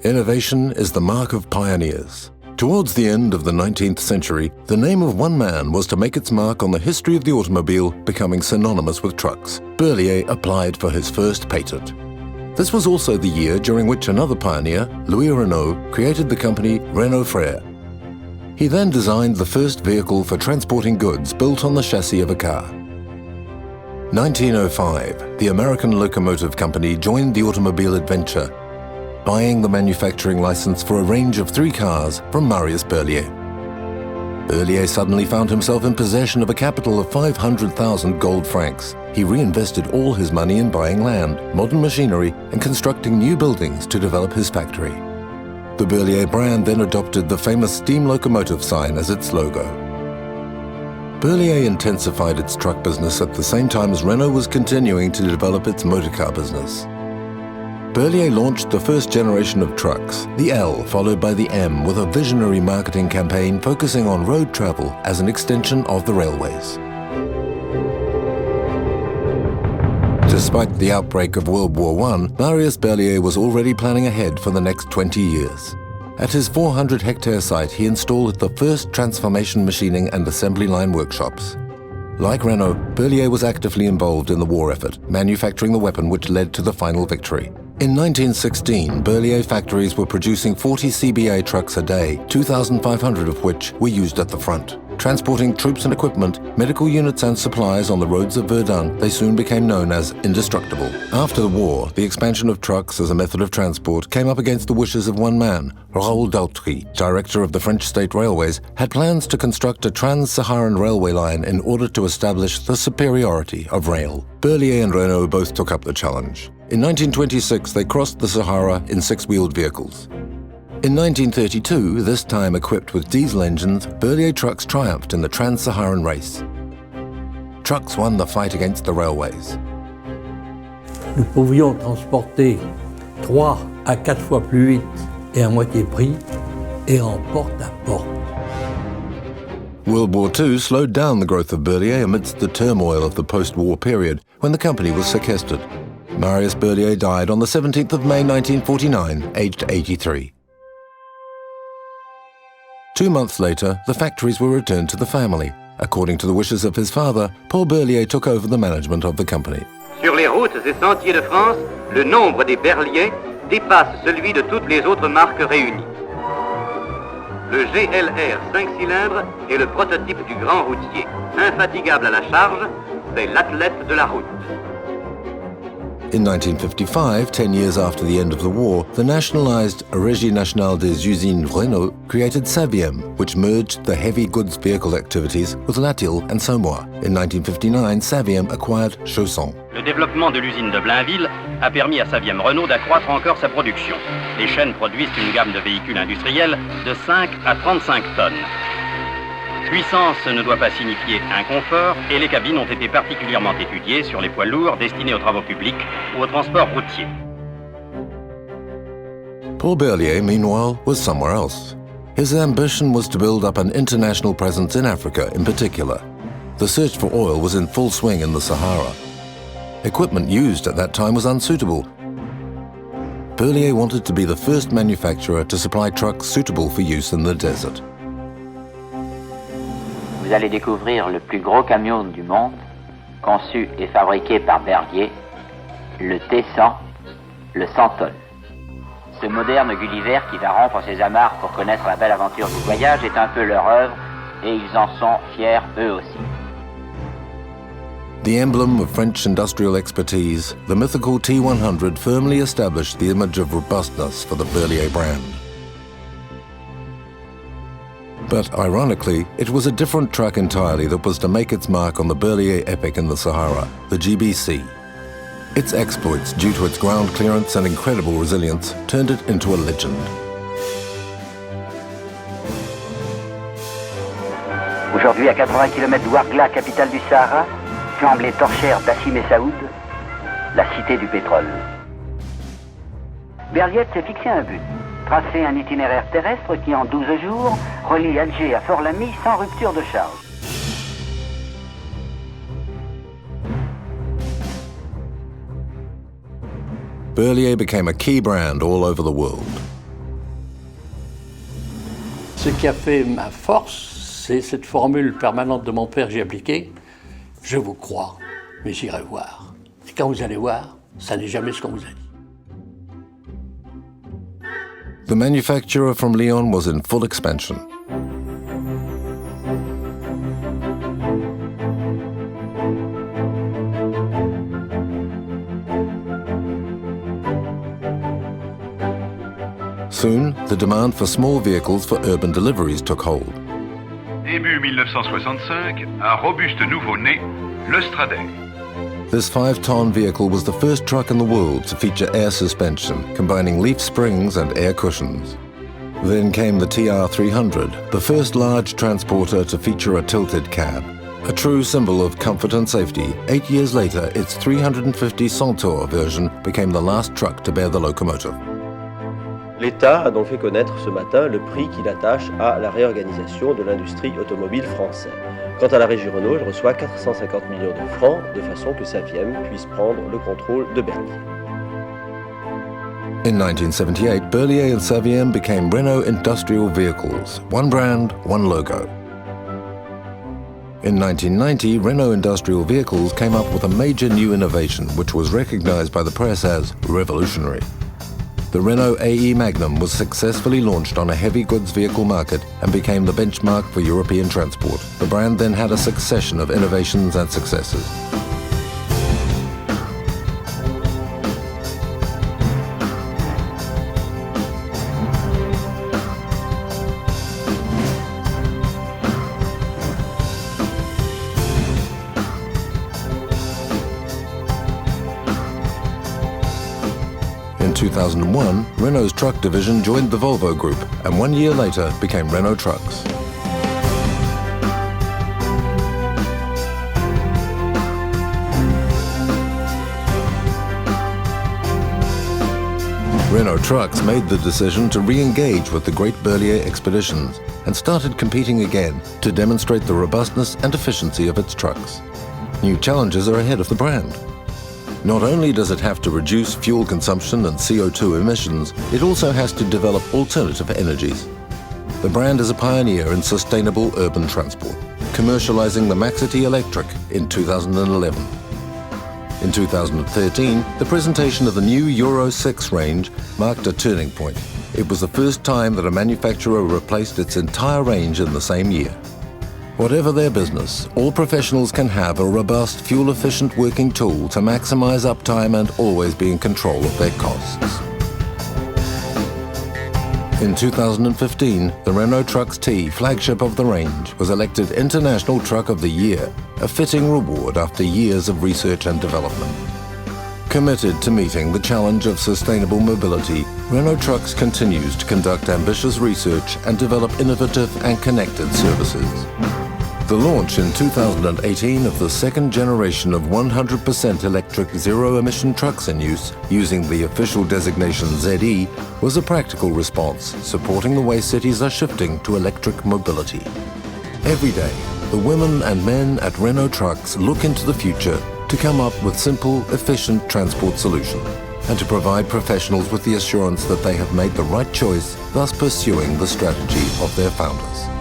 Innovation is the mark of pioneers. Towards the end of the 19th century, the name of one man was to make its mark on the history of the automobile, becoming synonymous with trucks. Berliet applied for his first patent. This was also the year during which another pioneer, Louis Renault, created the company Renault Frères. He then designed the first vehicle for transporting goods built on the chassis of a car. 1905, the American Locomotive Company joined the automobile adventure, buying the manufacturing license for a range of 3 cars from Marius Berliet. Berliet suddenly found himself in possession of a capital of 500,000 gold francs. He reinvested all his money in buying land, modern machinery, and constructing new buildings to develop his factory. The Berliet brand then adopted the famous steam locomotive sign as its logo. Berliet intensified its truck business at the same time as Renault was continuing to develop its motorcar business. Berliet launched the first generation of trucks, the L followed by the M, with a visionary marketing campaign focusing on road travel as an extension of the railways. Despite the outbreak of World War I, Marius Berliet was already planning ahead for the next 20 years. At his 400-hectare site, he installed the first transformation machining and assembly line workshops. Like Renault, Berliet was actively involved in the war effort, manufacturing the weapon which led to the final victory. In 1916, Berliet factories were producing 40 CBA trucks a day, 2,500 of which were used at the front. Transporting troops and equipment, medical units and supplies on the roads of Verdun, they soon became known as indestructible. After the war, the expansion of trucks as a method of transport came up against the wishes of one man. Raoul Dautry, director of the French State Railways, had plans to construct a trans-Saharan railway line in order to establish the superiority of rail. Berliet and Renault both took up the challenge. In 1926, they crossed the Sahara in 6-wheeled vehicles. In 1932, this time equipped with diesel engines, Berliet trucks triumphed in the trans-Saharan race. Trucks won the fight against the railways. Nous pouvions transporter 3 à 4 fois plus vite et à moitié prix et en porte-à-porte. World War II slowed down the growth of Berliet amidst the turmoil of the post-war period when the company was sequestered. Marius Berliet died on the 17th of May 1949, aged 83. 2 months later, the factories were returned to the family. According to the wishes of his father, Paul Berliet took over the management of the company. Sur les routes et sentiers de France, le nombre des Berliet dépasse celui de toutes les autres marques réunies. Le GLR 5 cylindres est le prototype du grand routier. Infatigable à la charge, c'est l'athlète de la route. In 1955, 10 years after the end of the war, the nationalized Régie nationale des usines Renault created Saviem, which merged the heavy goods vehicle activities with Latil and Saumois. In 1959, Saviem acquired Chausson. Le développement de l'usine de Blainville a permis à Saviem Renault d'accroître encore sa production. Les chaînes produisent une gamme de véhicules industriels de 5 à 35 tonnes. Puissance ne doit pas signifier inconfort et les cabines ont été particulièrement étudiées sur les poids lourds destinés aux travaux publics ou au transport routier. Paul Berliet, meanwhile, was somewhere else. His ambition was to build up an international presence in Africa in particular. The search for oil was in full swing in the Sahara. Equipment used at that time was unsuitable. Berliet wanted to be the first manufacturer to supply trucks suitable for use in the desert. Vous allez découvrir le plus gros camion du monde, conçu et fabriqué par Berliet, le T100, le 100 tonnes. Ce moderne Gulliver qui va rompre ses amarres pour connaître la belle aventure du voyage est un peu leur œuvre et ils en sont fiers eux aussi. The emblem of French industrial expertise, the mythical T100 firmly established the image of robustness for the Berliet brand. But ironically, it was a different truck entirely that was to make its mark on the Berliet epic in the Sahara, the GBC. Its exploits, due to its ground clearance and incredible resilience, turned it into a legend. Aujourd'hui, à 80 km d'Ouargla, capitale du Sahara, flambent les torchères d'Assim et Saoud, la cité du pétrole. Berliet s'est fixé un but. Tracer un itinéraire terrestre qui, en 12 jours, relie Alger à Fort-Lamy sans rupture de charge. Berliet became a key brand all over the world. Ce qui a fait ma force, c'est cette formule permanente de mon père que j'ai appliquée. Je vous crois, mais j'irai voir. Et quand vous allez voir, ça n'est jamais ce qu'on vous a dit. The manufacturer from Lyon was in full expansion. Soon, the demand for small vehicles for urban deliveries took hold. Début 1965, un robuste nouveau-né, le Stradale. This 5-ton vehicle was the first truck in the world to feature air suspension, combining leaf springs and air cushions. Then came the TR300, the first large transporter to feature a tilted cab. A true symbol of comfort and safety, 8 years later, its 350 Centaur version became the last truck to bear the locomotive. L'État a donc fait connaître ce matin le prix qu'il attache à la réorganisation de l'industrie automobile française. Quant à la régie Renault, elle reçoit 450 millions de francs de façon que Saviem puisse prendre le contrôle de Berliet. In 1978, Berliet and Saviem became Renault Industrial Vehicles, one brand, one logo. In 1990, Renault Industrial Vehicles came up with a major new innovation which was recognized by the press as revolutionary. The Renault AE Magnum was successfully launched on a heavy goods vehicle market and became the benchmark for European transport. The brand then had a succession of innovations and successes. In 2001, Renault's truck division joined the Volvo Group and 1 year later became Renault Trucks. Renault Trucks made the decision to re-engage with the Great Berliet expeditions and started competing again to demonstrate the robustness and efficiency of its trucks. New challenges are ahead of the brand. Not only does it have to reduce fuel consumption and CO2 emissions, it also has to develop alternative energies. The brand is a pioneer in sustainable urban transport, commercializing the Maxity Electric in 2011. In 2013, the presentation of the new Euro 6 range marked a turning point. It was the first time that a manufacturer replaced its entire range in the same year. Whatever their business, all professionals can have a robust, fuel-efficient working tool to maximize uptime and always be in control of their costs. In 2015, the Renault Trucks T, flagship of the range, was elected International Truck of the Year, a fitting reward after years of research and development. Committed to meeting the challenge of sustainable mobility, Renault Trucks continues to conduct ambitious research and develop innovative and connected services. The launch in 2018 of the second generation of 100% electric zero-emission trucks in use, using the official designation ZE, was a practical response, supporting the way cities are shifting to electric mobility. Every day, the women and men at Renault Trucks look into the future to come up with simple, efficient transport solutions, and to provide professionals with the assurance that they have made the right choice, thus pursuing the strategy of their founders.